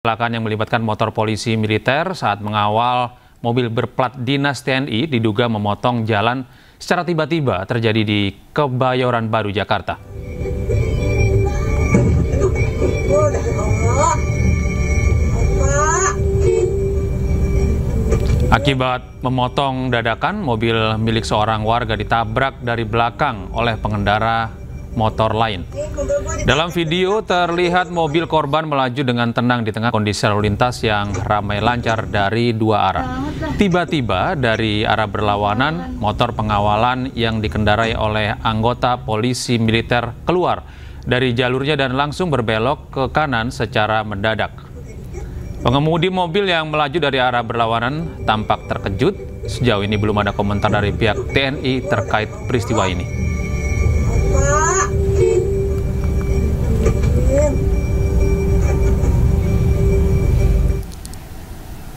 Kecelakaan yang melibatkan motor polisi militer saat mengawal mobil berplat dinas TNI diduga memotong jalan secara tiba-tiba terjadi di Kebayoran Baru, Jakarta. Akibat memotong dadakan, mobil milik seorang warga ditabrak dari belakang oleh pengendara motor lain. Dalam video terlihat mobil korban melaju dengan tenang di tengah kondisi lalu lintas yang ramai lancar dari dua arah. Tiba-tiba dari arah berlawanan, motor pengawalan yang dikendarai oleh anggota polisi militer keluar dari jalurnya dan langsung berbelok ke kanan secara mendadak. Pengemudi mobil yang melaju dari arah berlawanan tampak terkejut. Sejauh ini belum ada komentar dari pihak TNI terkait peristiwa ini.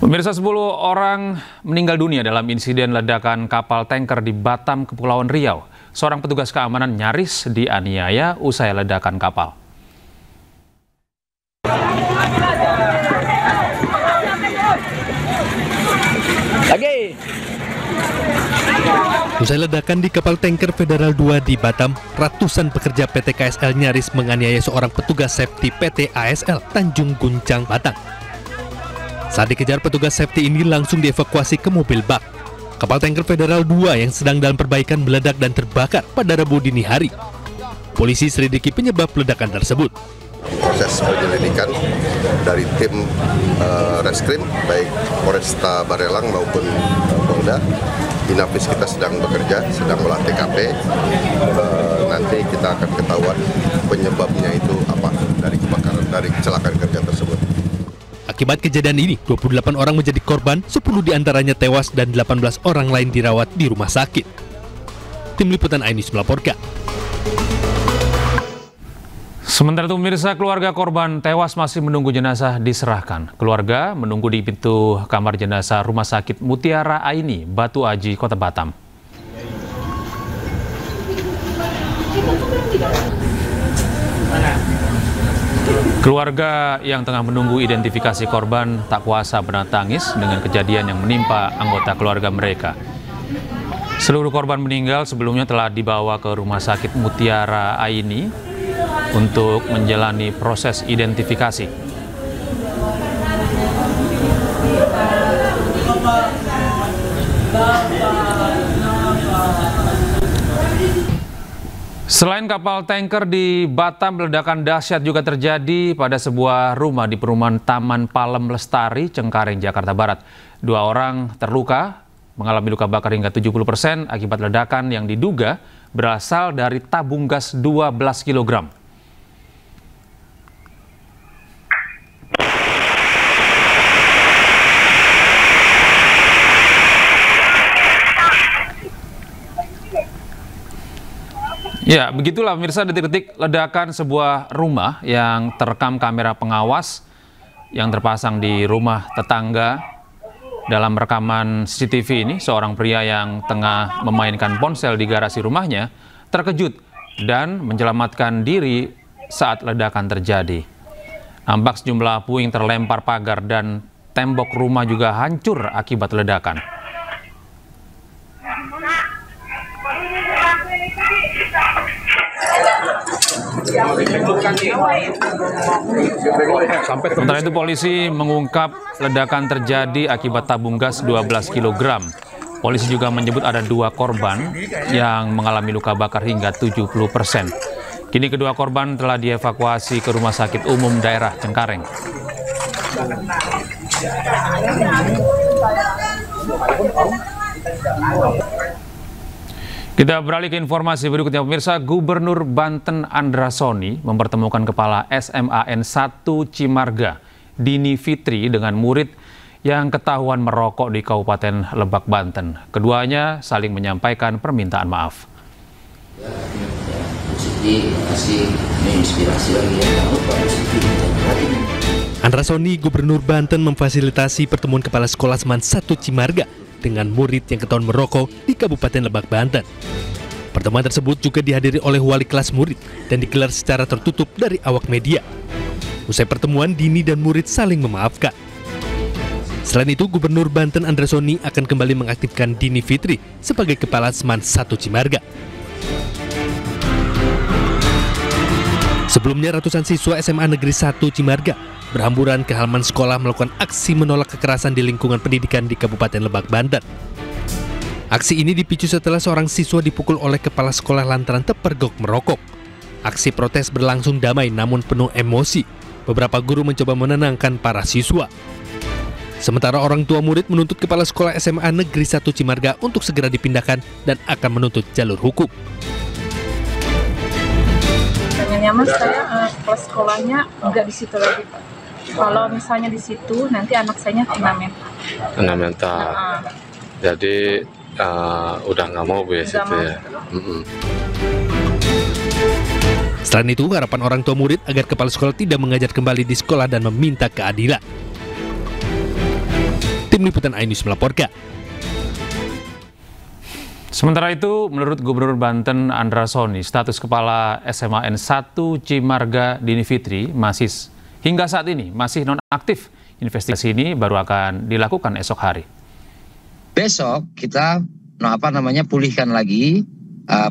Pemirsa, 10 orang meninggal dunia dalam insiden ledakan kapal tanker di Batam, Kepulauan Riau. Seorang petugas keamanan nyaris dianiaya usai ledakan kapal. Usai ledakan di kapal tanker Federal 2 di Batam, ratusan pekerja PT KSL nyaris menganiaya seorang petugas safety PT ASL Tanjung Guncang, Batang. Saat dikejar, petugas safety ini langsung dievakuasi ke mobil bak. Kapal tanker Federal 2 yang sedang dalam perbaikan meledak dan terbakar pada Rabu dini hari. Polisi selidiki penyebab ledakan tersebut. Proses penyelidikan dari tim reskrim, baik Polresta Barelang maupun Polda. Inafis kita sedang bekerja, sedang olah TKP. Nanti kita akan ketahuan penyebabnya itu apa dari kebakaran, dari kecelakaan kerja tersebut. Akibat kejadian ini, 28 orang menjadi korban, 10 diantaranya tewas dan 18 orang lain dirawat di rumah sakit. Tim Liputan iNews melaporkan. Sementara itu, pemirsa, keluarga korban tewas masih menunggu jenazah diserahkan. Keluarga menunggu di pintu kamar jenazah Rumah Sakit Mutiara Aini, Batu Aji, Kota Batam. Keluarga yang tengah menunggu identifikasi korban tak kuasa menahan tangis dengan kejadian yang menimpa anggota keluarga mereka. Seluruh korban meninggal sebelumnya telah dibawa ke Rumah Sakit Mutiara Aini untuk menjalani proses identifikasi. Selain kapal tanker di Batam, ledakan dahsyat juga terjadi pada sebuah rumah di perumahan Taman Palem Lestari, Cengkareng, Jakarta Barat. 2 orang terluka, mengalami luka bakar hingga 70% akibat ledakan yang diduga berasal dari tabung gas 12 kg. Ya, begitulah pemirsa detik-detik ledakan sebuah rumah yang terekam kamera pengawas yang terpasang di rumah tetangga. Dalam rekaman CCTV ini, seorang pria yang tengah memainkan ponsel di garasi rumahnya terkejut dan menyelamatkan diri saat ledakan terjadi. Nampak sejumlah puing terlempar pagar dan tembok rumah juga hancur akibat ledakan. Sementara itu, polisi mengungkap ledakan terjadi akibat tabung gas 12 kg. Polisi juga menyebut ada 2 korban yang mengalami luka bakar hingga 70%. Kini kedua korban telah dievakuasi ke Rumah Sakit Umum Daerah Cengkareng. Kita beralih ke informasi berikutnya, pemirsa. Gubernur Banten Andra Soni mempertemukan Kepala SMAN 1 Cimarga, Dini Fitri, dengan murid yang ketahuan merokok di Kabupaten Lebak, Banten. Keduanya saling menyampaikan permintaan maaf. Andra Soni, Gubernur Banten, memfasilitasi pertemuan Kepala Sekolah SMAN 1 Cimarga dengan murid yang ketahuan merokok di Kabupaten Lebak, Banten. Pertemuan tersebut juga dihadiri oleh wali kelas murid dan digelar secara tertutup dari awak media. Usai pertemuan, Dini dan murid saling memaafkan. Selain itu, Gubernur Banten Andra Soni akan kembali mengaktifkan Dini Fitri sebagai Kepala Seman 1 Cimarga. Sebelumnya, ratusan siswa SMA Negeri 1 Cimarga berhamburan ke halaman sekolah melakukan aksi menolak kekerasan di lingkungan pendidikan di Kabupaten Lebak, Banten. Aksi ini dipicu setelah seorang siswa dipukul oleh kepala sekolah lantaran terpergok merokok. Aksi protes berlangsung damai namun penuh emosi. Beberapa guru mencoba menenangkan para siswa. Sementara orang tua murid menuntut kepala sekolah SMA Negeri 1 Cimarga untuk segera dipindahkan dan akan menuntut jalur hukum. Pengennya mas saya kepala sekolahnya nggak di situ lagi Pak. Kalau misalnya di situ nanti anak saya kena mental. Kena mental. Jadi udah nggak mau Bu ya situ ya. Selain itu, harapan orang tua murid agar kepala sekolah tidak mengajar kembali di sekolah dan meminta keadilan. Tim Liputan iNews melaporkan. Sementara itu, menurut Gubernur Banten Andra Soni, status Kepala SMAN 1 Cimarga Dini Fitri hingga saat ini masih nonaktif. Investigasi ini baru akan dilakukan esok hari. Besok kita pulihkan lagi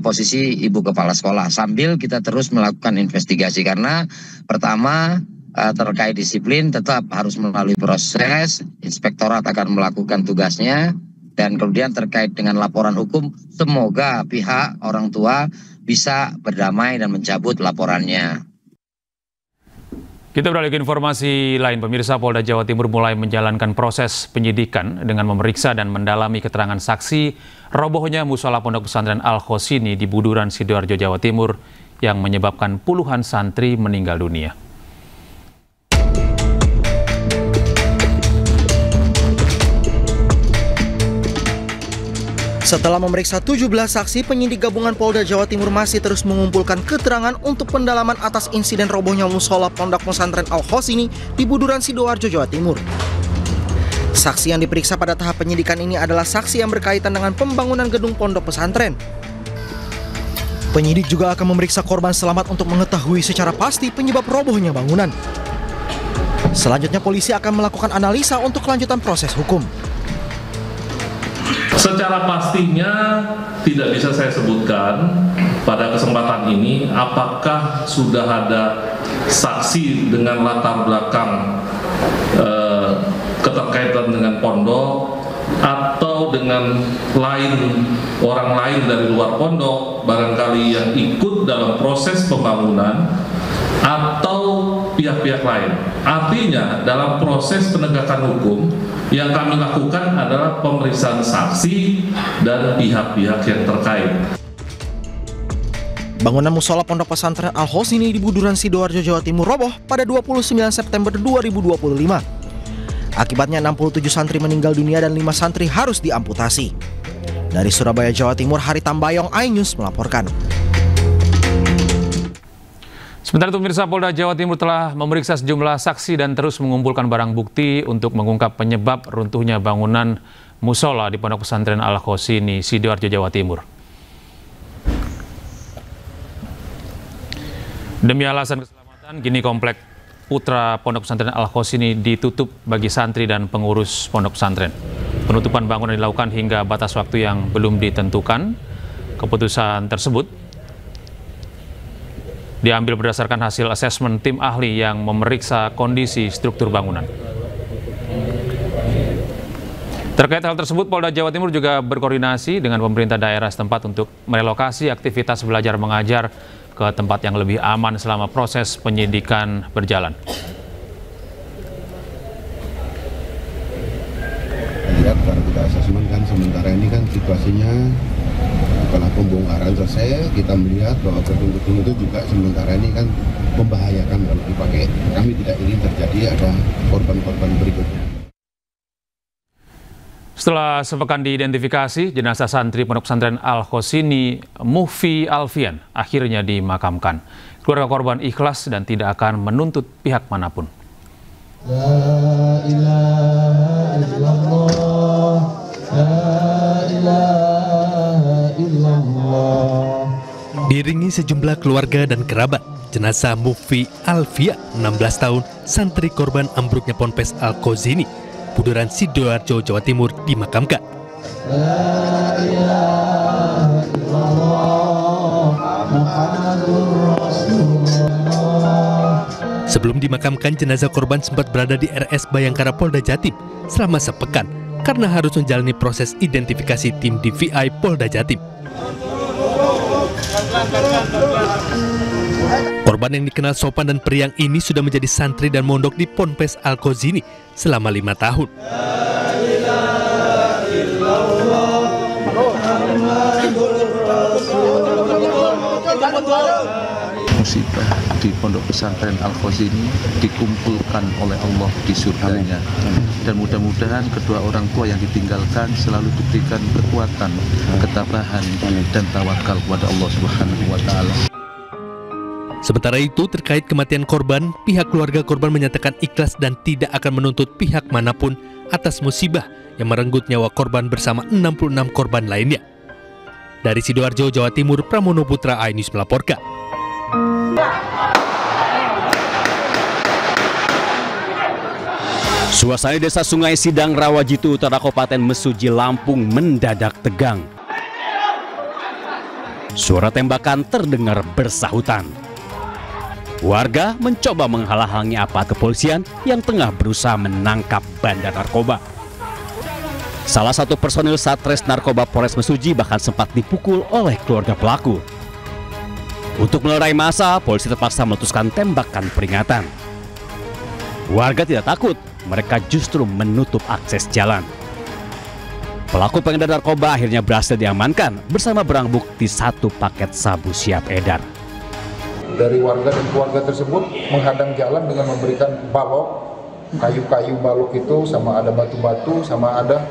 posisi ibu kepala sekolah sambil kita terus melakukan investigasi, karena pertama terkait disiplin tetap harus melalui proses, inspektorat akan melakukan tugasnya, dan kemudian terkait dengan laporan hukum semoga pihak orang tua bisa berdamai dan mencabut laporannya. Kita beralih ke informasi lain. Pemirsa, Polda Jawa Timur mulai menjalankan proses penyidikan dengan memeriksa dan mendalami keterangan saksi robohnya musola Pondok Pesantren Al-Khosini di Buduran, Sidoarjo, Jawa Timur yang menyebabkan puluhan santri meninggal dunia. Setelah memeriksa 17 saksi, penyidik gabungan Polda Jawa Timur masih terus mengumpulkan keterangan untuk pendalaman atas insiden robohnya musola Pondok Pesantren Al-Khosini di Buduran, Sidoarjo, Jawa Timur. Saksi yang diperiksa pada tahap penyidikan ini adalah saksi yang berkaitan dengan pembangunan gedung pondok pesantren. Penyidik juga akan memeriksa korban selamat untuk mengetahui secara pasti penyebab robohnya bangunan. Selanjutnya polisi akan melakukan analisa untuk kelanjutan proses hukum. Secara pastinya tidak bisa saya sebutkan pada kesempatan ini apakah sudah ada saksi dengan latar belakang keterkaitan dengan pondok atau dengan orang lain dari luar pondok barangkali yang ikut dalam proses pembangunan atau pihak-pihak lain. Artinya dalam proses penegakan hukum yang kami lakukan adalah pemeriksaan saksi dan pihak-pihak yang terkait. Bangunan musola Pondok Pesantren Al-Khosini di Buduran, Sidoarjo, Jawa Timur roboh pada 29 September 2025. Akibatnya 67 santri meninggal dunia dan 5 santri harus diamputasi. Dari Surabaya, Jawa Timur, Hari Tambayong, iNews melaporkan. Sementara itu, pemirsa, Polda Jawa Timur telah memeriksa sejumlah saksi dan terus mengumpulkan barang bukti untuk mengungkap penyebab runtuhnya bangunan musola di Pondok Pesantren Al-Khosini, Sidoarjo, Jawa Timur. Demi alasan keselamatan, kini komplek Putra Pondok Pesantren Al-Khosini ditutup bagi santri dan pengurus pondok pesantren. Penutupan bangunan dilakukan hingga batas waktu yang belum ditentukan. Keputusan tersebut diambil berdasarkan hasil asesmen tim ahli yang memeriksa kondisi struktur bangunan. Terkait hal tersebut, Polda Jawa Timur juga berkoordinasi dengan pemerintah daerah setempat untuk merelokasi aktivitas belajar mengajar ke tempat yang lebih aman selama proses penyidikan berjalan. Lihat kalau kita asesmen kan sementara ini kan situasinya setelah pembongkaran selesai, kita melihat bahwa gedung-gedung itu juga sementara ini kan membahayakan kalau dipakai. Kami tidak ingin terjadi ada korban-korban berikutnya. Setelah sepekan diidentifikasi, jenazah santri Pondok Pesantren Al-Khosini Mufi Alfian akhirnya dimakamkan. Keluarga korban ikhlas dan tidak akan menuntut pihak manapun. La ilaha illallah, la ilaha illallah. Diiringi sejumlah keluarga dan kerabat, jenazah Mufi Alfia, 16 tahun, santri korban ambruknya Ponpes Al-Khozini, Buduran Sidoarjo, Jawa Timur, dimakamkan. Sebelum dimakamkan, jenazah korban sempat berada di RS Bayangkara Polda Jatim selama sepekan karena harus menjalani proses identifikasi tim DVI Polda Jatim. Korban yang dikenal sopan dan periang ini sudah menjadi santri dan mondok di Ponpes Al-Khozini selama 5 tahun. Musibah di Pondok Pesantren Al-Khozini dikumpulkan oleh Allah di surganya, dan mudah-mudahan kedua orang tua yang ditinggalkan selalu diberikan kekuatan, ketabahan, dan tawakal kepada Allah Subhanahu wa Ta'ala. Sementara itu, terkait kematian korban, pihak keluarga korban menyatakan ikhlas dan tidak akan menuntut pihak manapun atas musibah yang merenggut nyawa korban bersama 66 korban lainnya. Dari Sidoarjo, Jawa Timur, Pramono Putra, iNews melaporkan. Suasana desa Sungai Sidang Rawajitu Utara Kabupaten Mesuji, Lampung mendadak tegang. Suara tembakan terdengar bersahutan. Warga mencoba menghalang-halangi aparat kepolisian yang tengah berusaha menangkap bandar narkoba. Salah satu personil Satres Narkoba Polres Mesuji bahkan sempat dipukul oleh keluarga pelaku. Untuk melerai massa, polisi terpaksa meletuskan tembakan peringatan. Warga tidak takut, mereka justru menutup akses jalan. Pelaku pengedar narkoba akhirnya berhasil diamankan bersama barang bukti 1 paket sabu siap edar. Dari warga dan keluarga tersebut menghadang jalan dengan memberikan balok, kayu-kayu balok itu, sama ada batu-batu, sama ada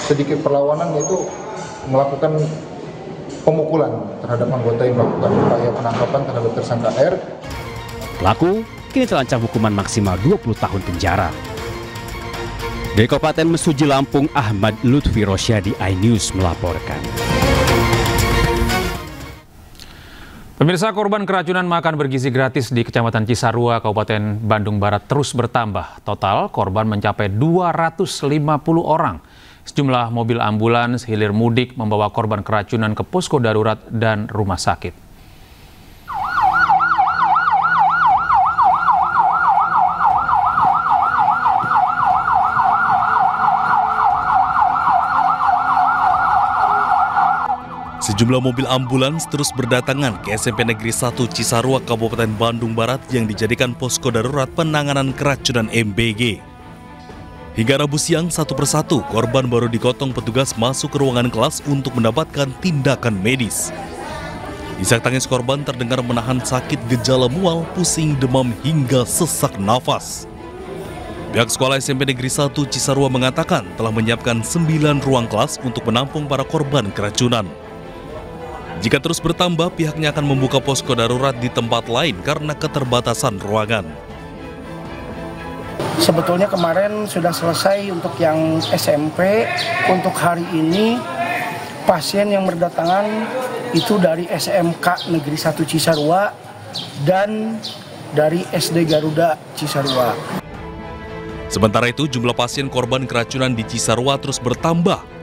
sedikit perlawanan, yaitu melakukan pemukulan terhadap anggota yang melakukan upaya penangkapan terhadap tersangka R. Pelaku kini terancam hukuman maksimal 20 tahun penjara. Dari Kabupaten Mesuji, Lampung, Ahmad Lutfi Rosyadi, iNews melaporkan. Pemirsa, korban keracunan makan bergizi gratis di Kecamatan Cisarua, Kabupaten Bandung Barat terus bertambah. Total korban mencapai 250 orang. Sejumlah mobil ambulans hilir mudik membawa korban keracunan ke posko darurat dan rumah sakit. Sejumlah mobil ambulans terus berdatangan ke SMP Negeri 1 Cisarua, Kabupaten Bandung Barat yang dijadikan posko darurat penanganan keracunan MBG. Hingga Rabu siang, satu persatu korban baru digotong petugas masuk ke ruangan kelas untuk mendapatkan tindakan medis. Isak tangis korban terdengar menahan sakit, gejala mual, pusing, demam, hingga sesak nafas. Pihak sekolah SMP Negeri 1 Cisarua mengatakan telah menyiapkan 9 ruang kelas untuk menampung para korban keracunan. Jika terus bertambah, pihaknya akan membuka posko darurat di tempat lain karena keterbatasan ruangan. Sebetulnya kemarin sudah selesai untuk yang SMP. Untuk hari ini pasien yang berdatangan itu dari SMK Negeri 1 Cisarua dan dari SD Garuda Cisarua. Sementara itu, jumlah pasien korban keracunan di Cisarua terus bertambah.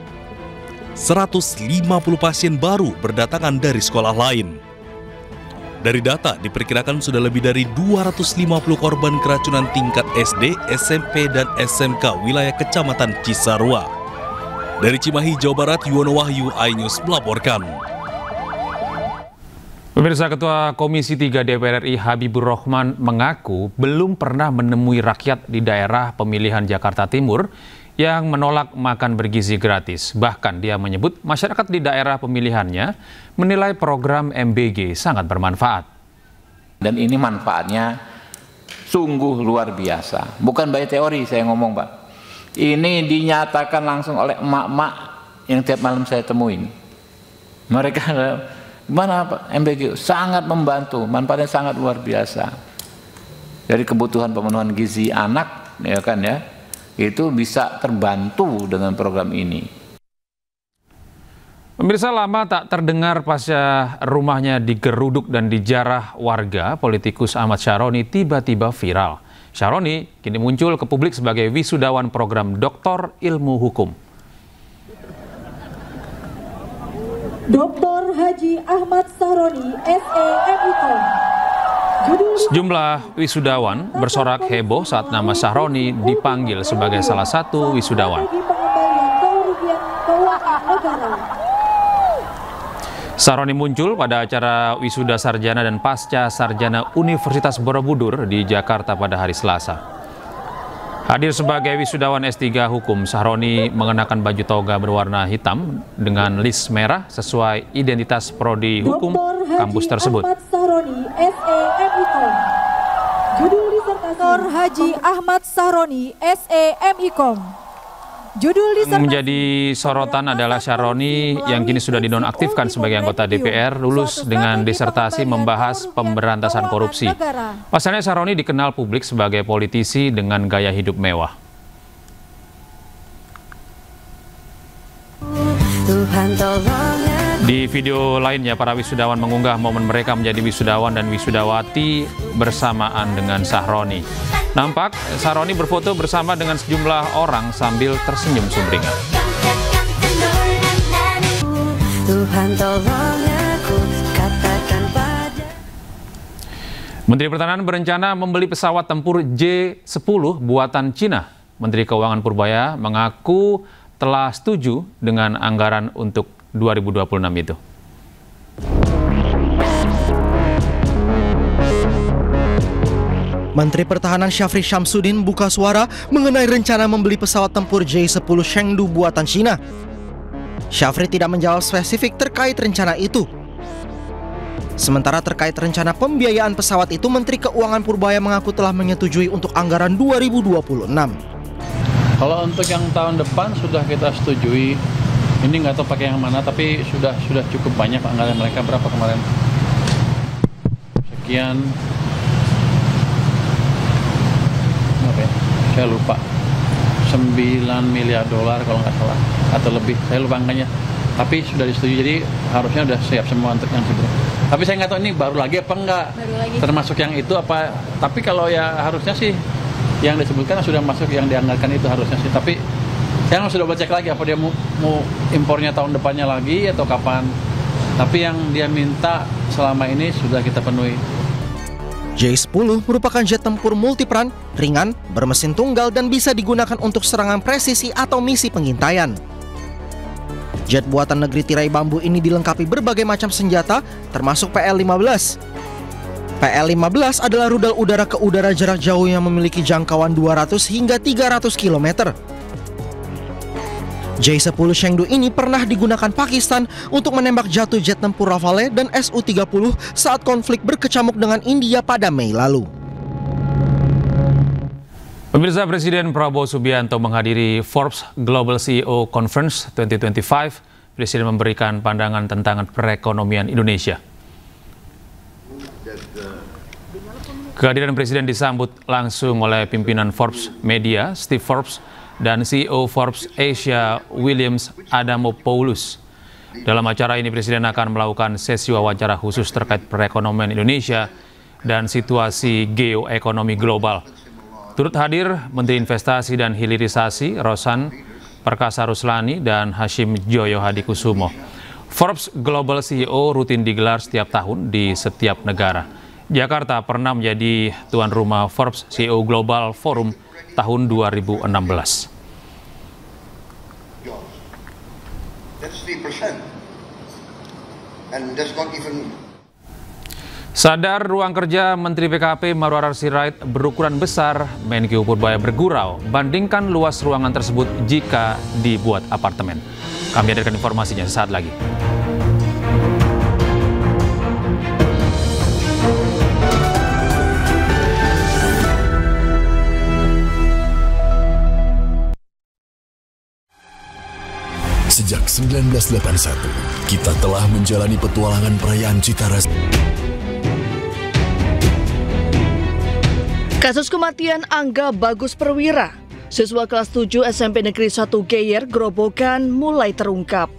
150 pasien baru berdatangan dari sekolah lain. Dari data, diperkirakan sudah lebih dari 250 korban keracunan tingkat SD, SMP, dan SMK wilayah Kecamatan Cisarua. Dari Cimahi, Jawa Barat, Yuwono Wahyu, iNews melaporkan. Pemirsa, Ketua Komisi 3 DPR RI Habibur Rahman mengaku belum pernah menemui rakyat di daerah pemilihan Jakarta Timur yang menolak makan bergizi gratis. Bahkan dia menyebut masyarakat di daerah pemilihannya menilai program MBG sangat bermanfaat. Dan ini manfaatnya sungguh luar biasa. Bukan by teori saya ngomong, Pak. Ini dinyatakan langsung oleh emak-emak yang tiap malam saya temuin. Mereka, gimana Pak MBG? Sangat membantu, manfaatnya sangat luar biasa. Dari kebutuhan pemenuhan gizi anak, ya kan ya, itu bisa terbantu dengan program ini. Pemirsa, lama tak terdengar pasca rumahnya digeruduk dan dijarah warga, politikus Ahmad Syaroni tiba-tiba viral. Syaroni kini muncul ke publik sebagai wisudawan program Doktor Ilmu Hukum. Dr. Haji Ahmad Syaroni, SEMIKOM. Sejumlah wisudawan bersorak heboh saat nama Syaroni dipanggil sebagai salah satu wisudawan. Syaroni muncul pada acara wisuda sarjana dan pasca sarjana Universitas Borobudur di Jakarta pada hari Selasa. Hadir sebagai wisudawan S3 Hukum, Syaroni mengenakan baju toga berwarna hitam dengan list merah sesuai identitas prodi hukum kampus tersebut. Dr. Haji Ahmad Syaroni, SEMIKOM. Menjadi sorotan adalah Syaroni yang kini sudah dinonaktifkan sebagai anggota DPR, lulus dengan disertasi membahas pemberantasan korupsi. Pasalnya Syaroni dikenal publik sebagai politisi dengan gaya hidup mewah. Di video lainnya, para wisudawan mengunggah momen mereka menjadi wisudawan dan wisudawati bersamaan dengan Syaroni. Nampak Syaroni berfoto bersama dengan sejumlah orang sambil tersenyum sumringah. Menteri Pertahanan berencana membeli pesawat tempur J-10 buatan Cina. Menteri Keuangan Purbaya mengaku telah setuju dengan anggaran untuk 2026 itu. Menteri Pertahanan Syafri Syamsuddin buka suara mengenai rencana membeli pesawat tempur J-10 Chengdu buatan Cina. Syafri tidak menjawab spesifik terkait rencana itu. Sementara terkait rencana pembiayaan pesawat itu, Menteri Keuangan Purbaya mengaku telah menyetujui untuk anggaran 2026. Kalau untuk yang tahun depan sudah kita setujui. Ini nggak tahu pakai yang mana, tapi sudah cukup banyak anggaran mereka. Berapa kemarin? Sekian. Saya lupa, 9 miliar dolar kalau nggak salah, atau lebih, saya lupa angkanya. Tapi sudah disetujui, jadi harusnya sudah siap semua untuk yang itu. Tapi saya nggak tahu ini baru lagi apa enggak, termasuk yang itu apa. Tapi kalau ya harusnya sih, yang disebutkan sudah masuk yang dianggarkan itu harusnya sih. Tapi saya sudah baca lagi apa dia mau impornya tahun depannya lagi atau kapan. Tapi yang dia minta selama ini sudah kita penuhi. J-10 merupakan jet tempur multiperan, ringan, bermesin tunggal, dan bisa digunakan untuk serangan presisi atau misi pengintaian. Jet buatan negeri tirai bambu ini dilengkapi berbagai macam senjata, termasuk PL-15. PL-15 adalah rudal udara ke udara jarak jauh yang memiliki jangkauan 200 hingga 300 km. J-10 Chengdu ini pernah digunakan Pakistan untuk menembak jatuh jet tempur Rafale dan Su-30 saat konflik berkecamuk dengan India pada Mei lalu. Pemirsa, Presiden Prabowo Subianto menghadiri Forbes Global CEO Conference 2025. Presiden memberikan pandangan tentang perekonomian Indonesia. Kehadiran Presiden disambut langsung oleh pimpinan Forbes Media, Steve Forbes, dan CEO Forbes Asia Williams Adamopoulos. Dalam acara ini, Presiden akan melakukan sesi wawancara khusus terkait perekonomian Indonesia dan situasi geoekonomi global. Turut hadir Menteri Investasi dan Hilirisasi Rosan Perkasa Ruslani dan Hashim Joyo Hadikusumo. Forbes Global CEO rutin digelar setiap tahun di setiap negara. Jakarta pernah menjadi tuan rumah Forbes CEO Global Forum tahun 2016. Sadar ruang kerja Menteri PKP Marwarar Sirait berukuran besar, Menkyu Purbaya bergurau, bandingkan luas ruangan tersebut jika dibuat apartemen. Kami hadirkan informasinya sesaat lagi. Sejak 1981, kita telah menjalani petualangan perayaan Citaras. Kasus kematian Angga Bagus Perwira, siswa kelas 7 SMP Negeri 1 Geyer, Grobogan, mulai terungkap.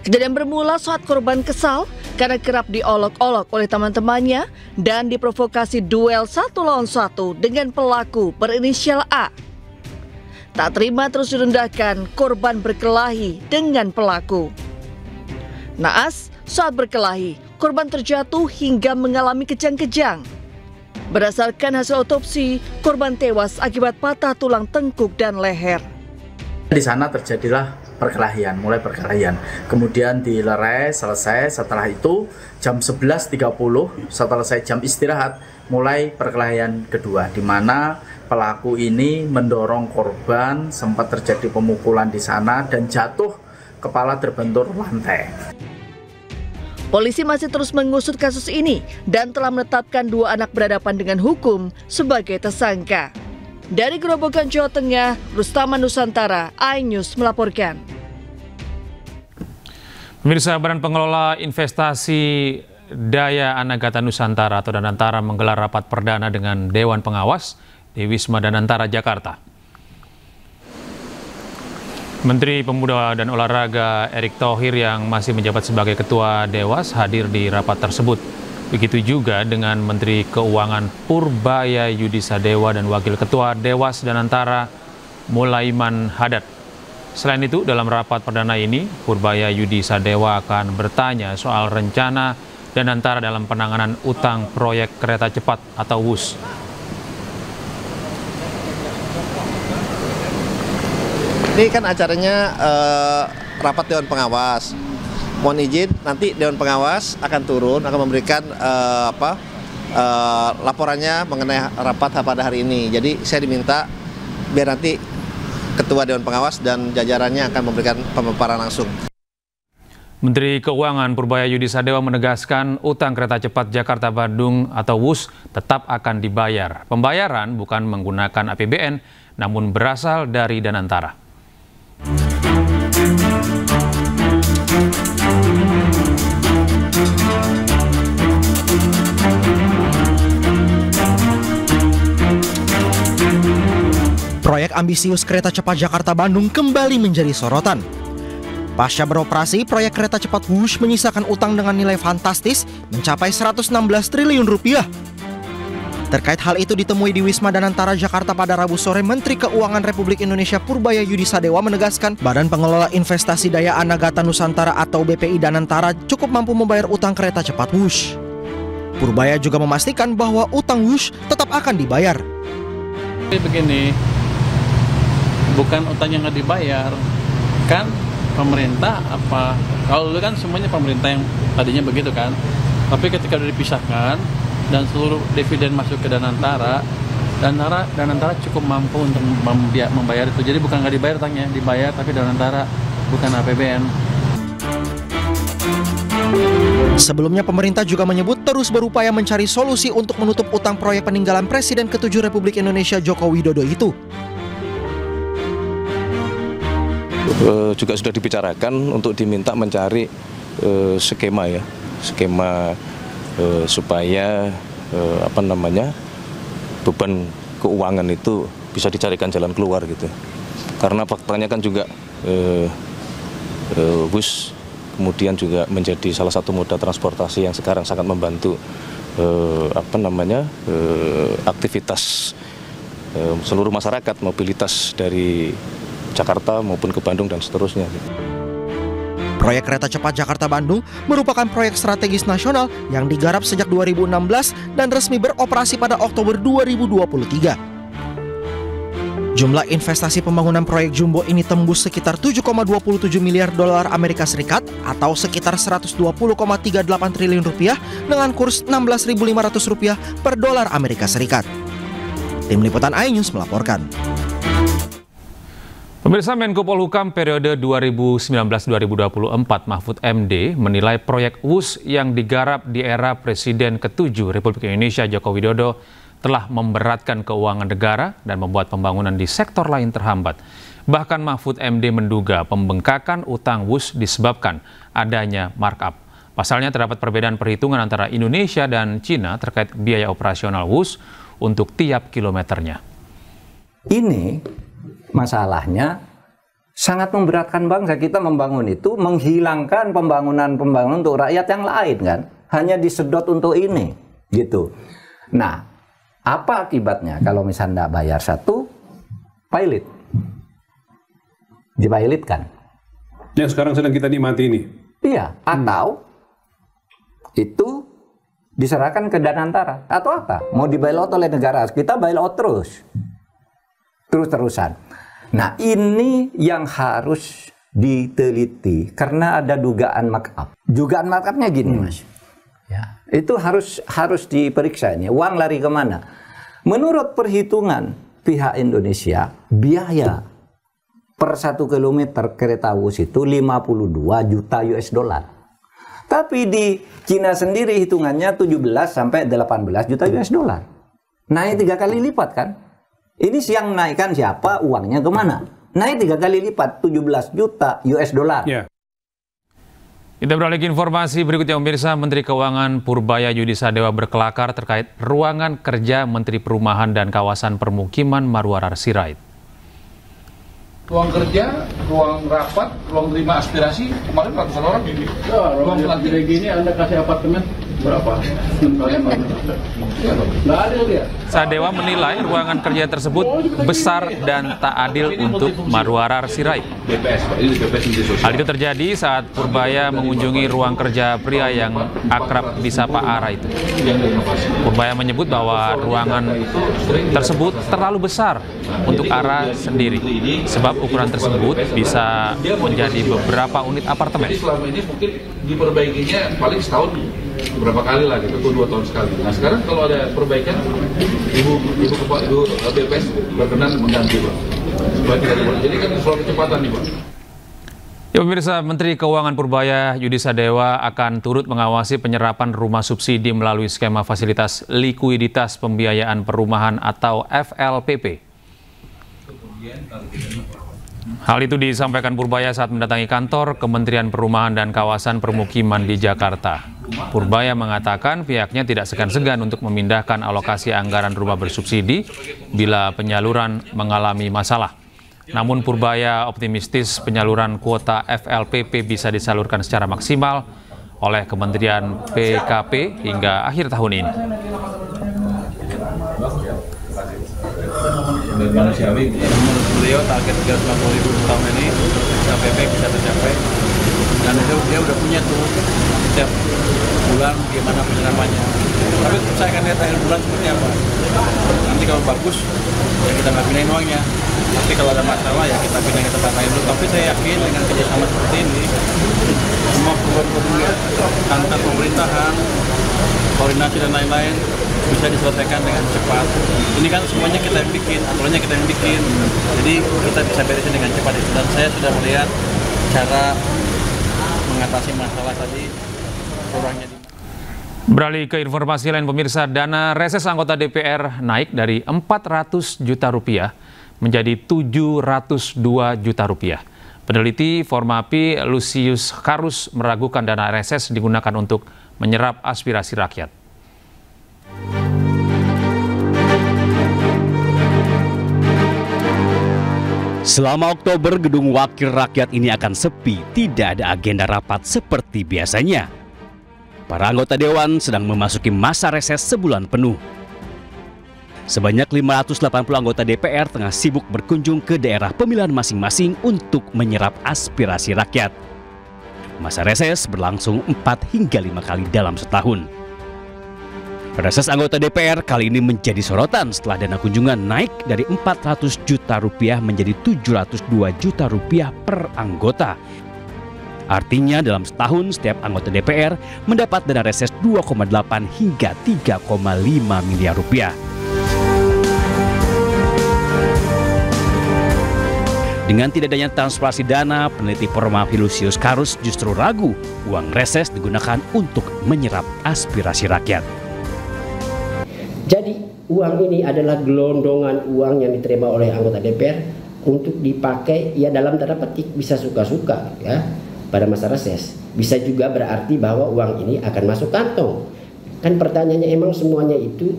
Kejadian bermula saat korban kesal karena kerap diolok-olok oleh teman-temannya dan diprovokasi duel 1 lawan 1 dengan pelaku berinisial A. Tak terima terus direndahkan, korban berkelahi dengan pelaku. Naas, saat berkelahi, korban terjatuh hingga mengalami kejang-kejang. Berdasarkan hasil otopsi, korban tewas akibat patah tulang tengkuk dan leher. Di sana terjadilah mulai perkelahian. Kemudian dilerai, selesai. Setelah itu jam 11.30 setelah saya jam istirahat, mulai perkelahian kedua, di mana pelaku ini mendorong korban, sempat terjadi pemukulan di sana dan jatuh, kepala terbentur lantai. Polisi masih terus mengusut kasus ini dan telah menetapkan 2 anak berhadapan dengan hukum sebagai tersangka. Dari Grobogan, Jawa Tengah, Rustaman Nusantara, iNews melaporkan. Pemirsa, Badan Pengelola Investasi Daya Anagata Nusantara atau Danantara menggelar rapat perdana dengan Dewan Pengawas di Wisma Danantara, Jakarta. Menteri Pemuda dan Olahraga Erick Thohir yang masih menjabat sebagai Ketua Dewas hadir di rapat tersebut. Begitu juga dengan Menteri Keuangan Purbaya Yudisadewa dan Wakil Ketua Dewas Danantara Mulaiman Hadad. Selain itu, dalam rapat perdana ini, Purbaya Yudisadewa akan bertanya soal rencana Danantara dalam penanganan utang proyek kereta cepat atau WUS. Ini kan acaranya rapat Dewan Pengawas. Mohon izin, nanti Dewan Pengawas akan turun, akan memberikan laporannya mengenai rapat pada hari ini. Jadi saya diminta biar nanti Ketua Dewan Pengawas dan jajarannya akan memberikan pemaparan langsung. Menteri Keuangan Purbaya Yudisadewa menegaskan utang kereta cepat Jakarta-Bandung atau WUS tetap akan dibayar. Pembayaran bukan menggunakan APBN, namun berasal dari Danantara. Proyek ambisius kereta cepat Jakarta-Bandung kembali menjadi sorotan. Pasca beroperasi, proyek kereta cepat WUS menyisakan utang dengan nilai fantastis mencapai 116 triliun rupiah. Terkait hal itu ditemui di Wisma Danantara, Jakarta pada Rabu sore, Menteri Keuangan Republik Indonesia Purbaya Yudisadewa menegaskan Badan Pengelola Investasi Daya Anagata Nusantara atau BPI Danantara cukup mampu membayar utang kereta cepat WUS. Purbaya juga memastikan bahwa utang WUS tetap akan dibayar. Begini, bukan utang yang nggak dibayar, kan pemerintah apa, kalau dulu kan semuanya pemerintah yang tadinya begitu kan, tapi ketika sudah dipisahkan dan seluruh dividen masuk ke Danantara cukup mampu untuk membayar itu. Jadi bukan nggak dibayar utangnya, dibayar tapi Danantara, bukan APBN. Sebelumnya pemerintah juga menyebut terus berupaya mencari solusi untuk menutup utang proyek peninggalan Presiden ke-7 Republik Indonesia Joko Widodo itu. Juga sudah dibicarakan untuk diminta mencari skema supaya beban keuangan itu bisa dicarikan jalan keluar gitu. Karena faktanya kan juga WUS kemudian juga menjadi salah satu moda transportasi yang sekarang sangat membantu aktivitas seluruh masyarakat, mobilitas dari Jakarta maupun ke Bandung dan seterusnya. Proyek kereta cepat Jakarta-Bandung merupakan proyek strategis nasional yang digarap sejak 2016 dan resmi beroperasi pada Oktober 2023. Jumlah investasi pembangunan proyek jumbo ini tembus sekitar 7,27 miliar dolar Amerika Serikat atau sekitar 120,38 triliun rupiah dengan kurs 16.500 rupiah per dolar Amerika Serikat. Tim Liputan iNews melaporkan. Pemirsa, Menko Polhukam periode 2019-2024 Mahfud MD menilai proyek WUS yang digarap di era Presiden ke-7 Republik Indonesia Joko Widodo telah memberatkan keuangan negara dan membuat pembangunan di sektor lain terhambat. Bahkan Mahfud MD menduga pembengkakan utang WUS disebabkan adanya markup. Pasalnya terdapat perbedaan perhitungan antara Indonesia dan Cina terkait biaya operasional WUS untuk tiap kilometernya. Ini masalahnya sangat memberatkan bangsa. Kita membangun itu menghilangkan pembangunan untuk rakyat yang lain kan, hanya disedot untuk ini gitu. Nah, apa akibatnya kalau misalnya bayar satu pilot dipilotkan yang sekarang sedang kita nikmati ini? Iya, atau itu diserahkan ke Danantara atau apa? Mau di bailout oleh negara, kita bailout terus-terusan. Nah, ini yang harus diteliti karena ada dugaan markup. Dugaan markupnya gini, Mas. Ya, itu harus diperiksa ini. Uang lari kemana? Menurut perhitungan pihak Indonesia, biaya per 1 kilometer kereta Wush itu 52 juta US dollar. Tapi di Cina sendiri hitungannya 17 sampai 18 juta US dollar. Naik 3 kali lipat kan? Ini yang naikkan siapa? Uangnya kemana? Naik 3 kali lipat, 17 juta US dollar. Yeah. Kita beralih ke informasi berikutnya, pemirsa. Menteri Keuangan Purbaya Yudisadewa berkelakar terkait ruangan kerja Menteri Perumahan dan Kawasan Permukiman Marwarar Sirait. Ruang kerja, ruang rapat, ruang terima aspirasi, kemarin ratusan orang ini. Ya, ruang lantai gini Anda kasih apartemen berapa? Nggak adil dia. Sadewa menilai ruangan kerja tersebut besar dan tak adil untuk Marwarar Sirait. Hal itu terjadi saat Purbaya mengunjungi ruang kerja pria yang akrab disapa Ara itu. Purbaya menyebut bahwa ruangan tersebut terlalu besar untuk Ara sendiri, sebab ukuran tersebut bisa menjadi beberapa unit apartemen. Jadi selama ini mungkin diperbaikinya paling setahun berapa kali lah gitu, 2 tahun sekali. Nah sekarang kalau ada perbaikan, ibu BPS berkenan mengganti, Pak. Jadi kan soal kecepatan nih, Pak. Ya pemirsa, Menteri Keuangan Purbaya Yudisadewa akan turut mengawasi penyerapan rumah subsidi melalui skema fasilitas likuiditas pembiayaan perumahan atau FLPP. Hal itu disampaikan Purbaya saat mendatangi kantor Kementerian Perumahan dan Kawasan Permukiman di Jakarta. Purbaya mengatakan pihaknya tidak segan-segan untuk memindahkan alokasi anggaran rumah bersubsidi bila penyaluran mengalami masalah. Namun Purbaya optimistis penyaluran kuota FLPP bisa disalurkan secara maksimal oleh Kementerian PKP hingga akhir tahun ini. Dan manusiawi, menurut beliau target 350.000 tahun ini FLPP bisa tercapai, dan dia udah punya tuh setiap bulan gimana penyerapannya. Tapi saya akan lihat akhir bulan seperti apa. Nanti kalau bagus ya kita nggak pindahin uangnya, tapi kalau ada masalah ya kita pindah ke tempat lain dulu. Tapi saya yakin dengan kerjasama seperti ini, semua program antar pemerintahan, koordinasi dan lain-lain bisa diselesaikan dengan cepat. Ini kan semuanya kita yang bikin, aturannya kita yang bikin, jadi kita bisa beresin dengan cepat. Dan saya sudah melihat cara mengatasi masalah tadi kurangnya. Beralih ke informasi lain pemirsa, dana reses anggota DPR naik dari 400 juta rupiah menjadi 702 juta rupiah. Peneliti Formapi Lucius Karus meragukan dana reses digunakan untuk menyerap aspirasi rakyat. Selama Oktober, Gedung Wakil Rakyat ini akan sepi, tidak ada agenda rapat seperti biasanya. Para anggota Dewan sedang memasuki masa reses sebulan penuh. Sebanyak 580 anggota DPR tengah sibuk berkunjung ke daerah pemilihan masing-masing untuk menyerap aspirasi rakyat. Masa reses berlangsung 4 hingga 5 kali dalam setahun. Reses anggota DPR kali ini menjadi sorotan setelah dana kunjungan naik dari 400 juta rupiah menjadi 702 juta rupiah per anggota. Artinya dalam setahun setiap anggota DPR mendapat dana reses 2,8 hingga 3,5 miliar rupiah. Dengan tidak adanya transparansi dana, peneliti Formapi Lucius Karus justru ragu uang reses digunakan untuk menyerap aspirasi rakyat. Jadi uang ini adalah gelondongan uang yang diterima oleh anggota DPR untuk dipakai ya dalam tanda petik bisa suka-suka ya pada masa reses. Bisa juga berarti bahwa uang ini akan masuk kantong. Kan pertanyaannya emang semuanya itu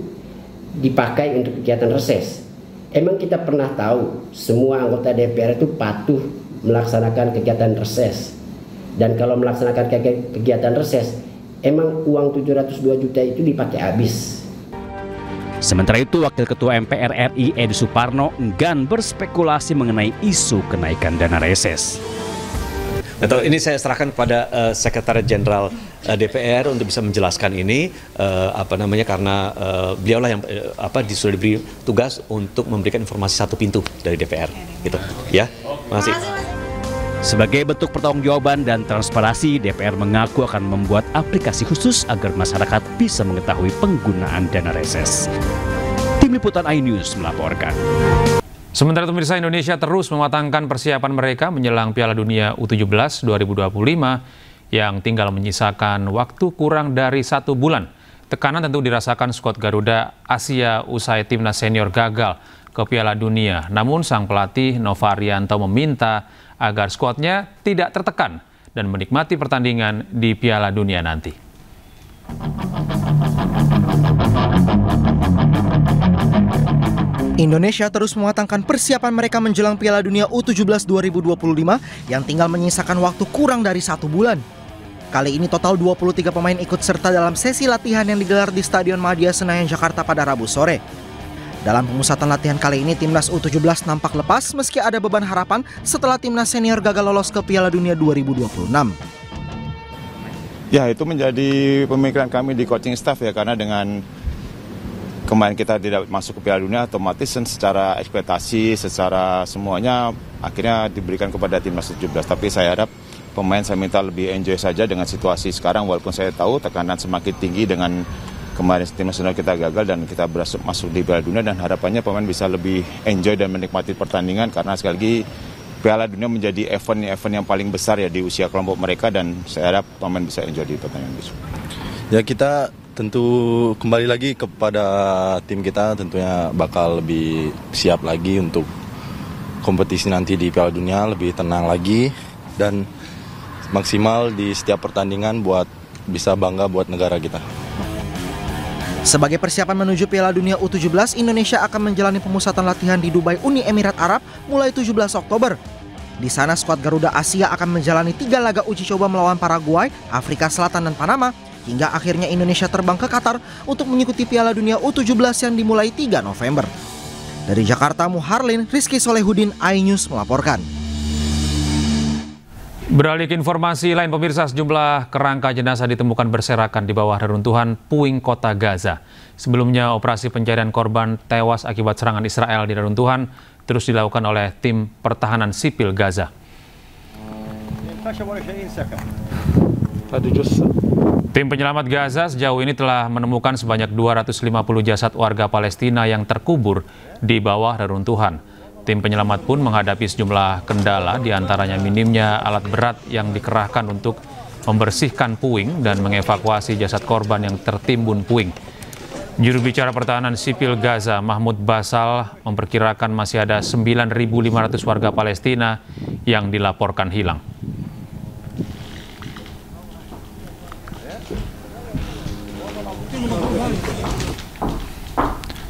dipakai untuk kegiatan reses. Emang kita pernah tahu semua anggota DPR itu patuh melaksanakan kegiatan reses. Dan kalau melaksanakan kegiatan reses, emang uang 702 juta itu dipakai habis. Sementara itu, Wakil Ketua MPR RI Edi Suparno enggan berspekulasi mengenai isu kenaikan dana reses. Nah, ini saya serahkan kepada Sekretariat Jenderal DPR untuk bisa menjelaskan ini, karena beliaulah yang sudah diberi tugas untuk memberikan informasi satu pintu dari DPR, gitu. Ya, makasih. Sebagai bentuk pertanggungjawaban dan transparansi, DPR mengaku akan membuat aplikasi khusus agar masyarakat bisa mengetahui penggunaan dana reses. Tim Liputan iNews melaporkan. Sementara pemirsa, Indonesia terus mematangkan persiapan mereka menjelang Piala Dunia U17 2025 yang tinggal menyisakan waktu kurang dari 1 bulan. Tekanan tentu dirasakan skuad Garuda Asia usai timnas senior gagal ke Piala Dunia. Namun sang pelatih Nova Arianto meminta agar skuadnya tidak tertekan dan menikmati pertandingan di Piala Dunia nanti. Indonesia terus mematangkan persiapan mereka menjelang Piala Dunia U17 2025 yang tinggal menyisakan waktu kurang dari 1 bulan. Kali ini total 23 pemain ikut serta dalam sesi latihan yang digelar di Stadion Madia Senayan, Jakarta pada Rabu sore. Dalam pemusatan latihan kali ini, timnas U17 nampak lepas meski ada beban harapan setelah timnas senior gagal lolos ke Piala Dunia 2026. Ya, itu menjadi pemikiran kami di coaching staff ya, karena dengan kemarin kita tidak masuk ke Piala Dunia, otomatis secara ekspektasi, secara semuanya akhirnya diberikan kepada timnas U17. Tapi saya harap pemain saya minta lebih enjoy saja dengan situasi sekarang, walaupun saya tahu tekanan semakin tinggi dengan kemarin tim nasional kita gagal dan kita berhasil masuk di Piala Dunia, dan harapannya pemain bisa lebih enjoy dan menikmati pertandingan, karena sekali lagi Piala Dunia menjadi event yang paling besar ya di usia kelompok mereka, dan saya harap pemain bisa enjoy di pertandingan itu. Ya, kita tentu kembali lagi kepada tim kita, tentunya bakal lebih siap lagi untuk kompetisi nanti di Piala Dunia, lebih tenang lagi dan maksimal di setiap pertandingan buat bisa bangga buat negara kita. Sebagai persiapan menuju Piala Dunia U17, Indonesia akan menjalani pemusatan latihan di Dubai, Uni Emirat Arab mulai 17 Oktober. Di sana skuad Garuda Asia akan menjalani 3 laga uji coba melawan Paraguay, Afrika Selatan dan Panama, hingga akhirnya Indonesia terbang ke Qatar untuk mengikuti Piala Dunia U17 yang dimulai 3 November. Dari Jakarta, Muharlin, Rizky Solehudin, iNews melaporkan. Beralih ke informasi lain, pemirsa, sejumlah kerangka jenazah ditemukan berserakan di bawah reruntuhan puing kota Gaza. Sebelumnya, operasi pencarian korban tewas akibat serangan Israel di reruntuhan terus dilakukan oleh tim pertahanan sipil Gaza. Tim penyelamat Gaza sejauh ini telah menemukan sebanyak 250 jasad warga Palestina yang terkubur di bawah reruntuhan. Tim penyelamat pun menghadapi sejumlah kendala, diantaranya minimnya alat berat yang dikerahkan untuk membersihkan puing dan mengevakuasi jasad korban yang tertimbun puing. Juru bicara pertahanan sipil Gaza, Mahmud Basal, memperkirakan masih ada 9.500 warga Palestina yang dilaporkan hilang.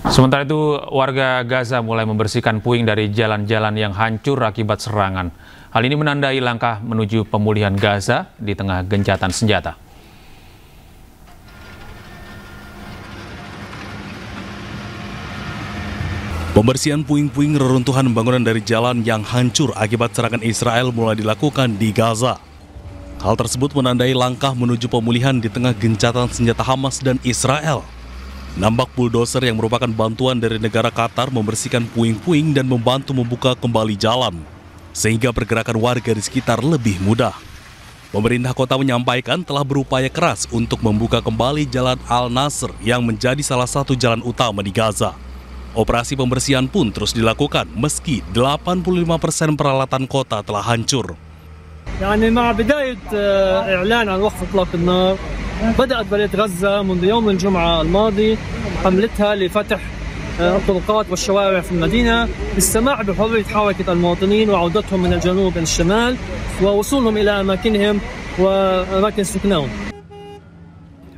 Sementara itu, warga Gaza mulai membersihkan puing dari jalan-jalan yang hancur akibat serangan. Hal ini menandai langkah menuju pemulihan Gaza di tengah gencatan senjata. Pembersihan puing-puing reruntuhan bangunan dari jalan yang hancur akibat serangan Israel mulai dilakukan di Gaza. Hal tersebut menandai langkah menuju pemulihan di tengah gencatan senjata Hamas dan Israel. Nampak bulldozer yang merupakan bantuan dari negara Qatar membersihkan puing-puing dan membantu membuka kembali jalan, sehingga pergerakan warga di sekitar lebih mudah. Pemerintah kota menyampaikan telah berupaya keras untuk membuka kembali Jalan Al-Nasr yang menjadi salah satu jalan utama di Gaza. Operasi pembersihan pun terus dilakukan meski 85% peralatan kota telah hancur. يعني مع بداية إعلان عن وقف إطلاق النار بدأت بلدية غزة منذ يوم الجمعة الماضي حملتها لفتح الطرقات والشوارع في المدينة للسماح بحرية حركة المواطنين وعودتهم من الجنوب إلى الشمال ووصولهم إلى أماكنهم وأماكن سكنهم.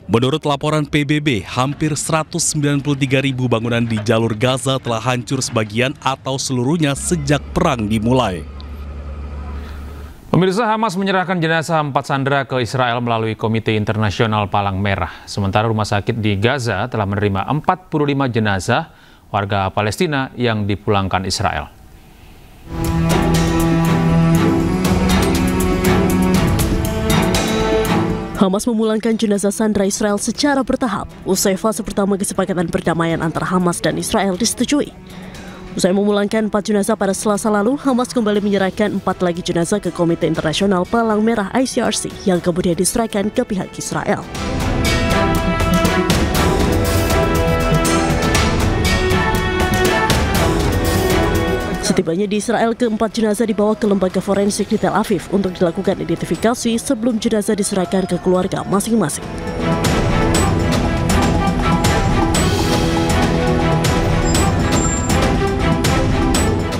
Menurut laporan PBB, hampir 193.000 bangunan di jalur Gaza telah hancur sebagian atau seluruhnya sejak perang dimulai. Pemirsa, Hamas menyerahkan jenazah 4 sandera ke Israel melalui Komite Internasional Palang Merah. Sementara rumah sakit di Gaza telah menerima 45 jenazah warga Palestina yang dipulangkan Israel. Hamas memulangkan jenazah sandera Israel secara bertahap usai fase pertama kesepakatan perdamaian antara Hamas dan Israel disetujui. Usai memulangkan 4 jenazah pada Selasa lalu, Hamas kembali menyerahkan 4 lagi jenazah ke Komite Internasional Palang Merah ICRC yang kemudian diserahkan ke pihak Israel. Setibanya di Israel, keempat jenazah dibawa ke lembaga forensik di Tel Aviv untuk dilakukan identifikasi sebelum jenazah diserahkan ke keluarga masing-masing.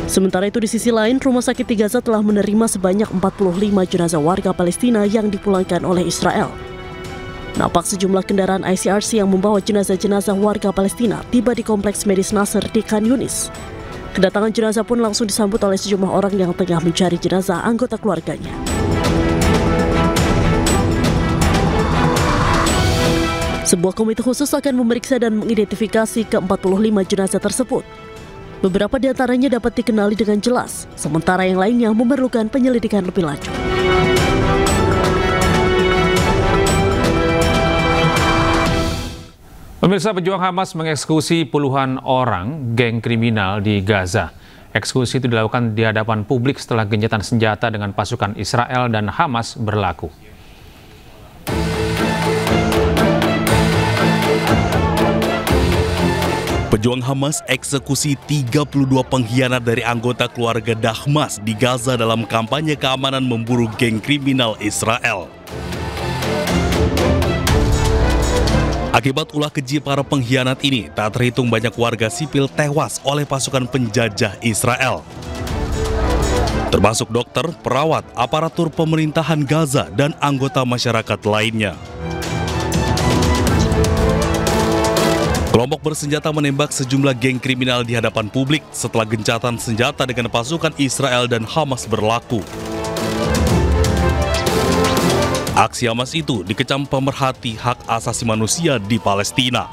Sementara itu di sisi lain, rumah sakit di Gaza telah menerima sebanyak 45 jenazah warga Palestina yang dipulangkan oleh Israel. Nampak sejumlah kendaraan ICRC yang membawa jenazah-jenazah warga Palestina tiba di kompleks medis Nasser di Khan Yunis. Kedatangan jenazah pun langsung disambut oleh sejumlah orang yang tengah mencari jenazah anggota keluarganya. Sebuah komite khusus akan memeriksa dan mengidentifikasi ke-45 jenazah tersebut. Beberapa di antaranya dapat dikenali dengan jelas, sementara yang lainnya memerlukan penyelidikan lebih lanjut. Pemirsa, pejuang Hamas mengeksekusi puluhan orang geng kriminal di Gaza. Eksekusi itu dilakukan di hadapan publik setelah gencatan senjata dengan pasukan Israel dan Hamas berlaku. Pejuang Hamas eksekusi 32 pengkhianat dari anggota keluarga Dahmas di Gaza dalam kampanye keamanan memburu geng kriminal Israel. Akibat ulah keji para pengkhianat ini, tak terhitung banyak warga sipil tewas oleh pasukan penjajah Israel. Termasuk dokter, perawat, aparatur pemerintahan Gaza, dan anggota masyarakat lainnya. Kelompok bersenjata menembak sejumlah geng kriminal di hadapan publik setelah gencatan senjata dengan pasukan Israel dan Hamas berlaku. Aksi Hamas itu dikecam pemerhati hak asasi manusia di Palestina.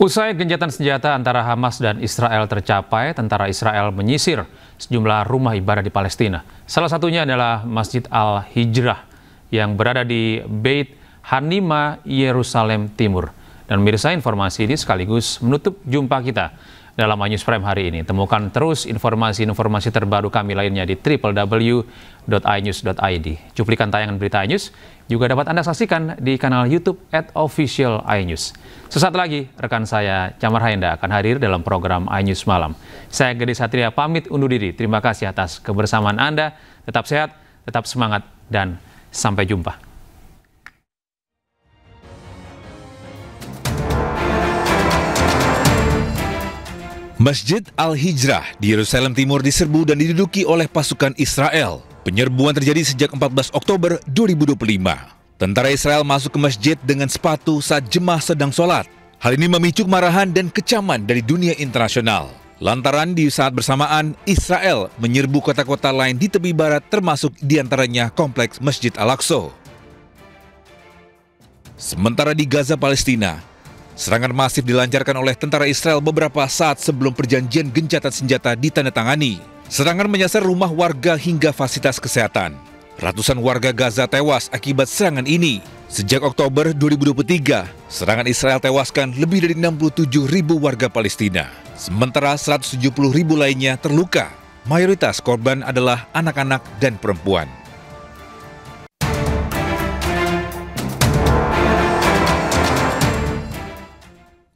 Usai gencatan senjata antara Hamas dan Israel tercapai, tentara Israel menyisir sejumlah rumah ibadah di Palestina. Salah satunya adalah Masjid Al-Hijrah yang berada di Beit Hanima, Yerusalem Timur. Dan pemirsa, informasi ini sekaligus menutup jumpa kita dalam iNews Prime hari ini. Temukan terus informasi-informasi terbaru kami lainnya di www.inews.id. Cuplikan tayangan berita iNews juga dapat Anda saksikan di kanal YouTube @official_inews. Sesaat lagi, rekan saya Camar Haenda akan hadir dalam program iNews Malam. Saya Gede Satria pamit undur diri. Terima kasih atas kebersamaan Anda. Tetap sehat, tetap semangat, dan sampai jumpa. Masjid Al-Hijrah di Yerusalem Timur diserbu dan diduduki oleh pasukan Israel. Penyerbuan terjadi sejak 14 Oktober 2025. Tentara Israel masuk ke masjid dengan sepatu saat jemaah sedang sholat. Hal ini memicu kemarahan dan kecaman dari dunia internasional. Lantaran di saat bersamaan, Israel menyerbu kota-kota lain di tepi barat termasuk diantaranya kompleks Masjid Al-Aqsa. Sementara di Gaza, Palestina, serangan masif dilancarkan oleh tentara Israel beberapa saat sebelum perjanjian gencatan senjata ditandatangani. Serangan menyasar rumah warga hingga fasilitas kesehatan. Ratusan warga Gaza tewas akibat serangan ini. Sejak Oktober 2023, serangan Israel tewaskan lebih dari 67.000 warga Palestina. Sementara 170.000 lainnya terluka. Mayoritas korban adalah anak-anak dan perempuan.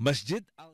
Masjid Al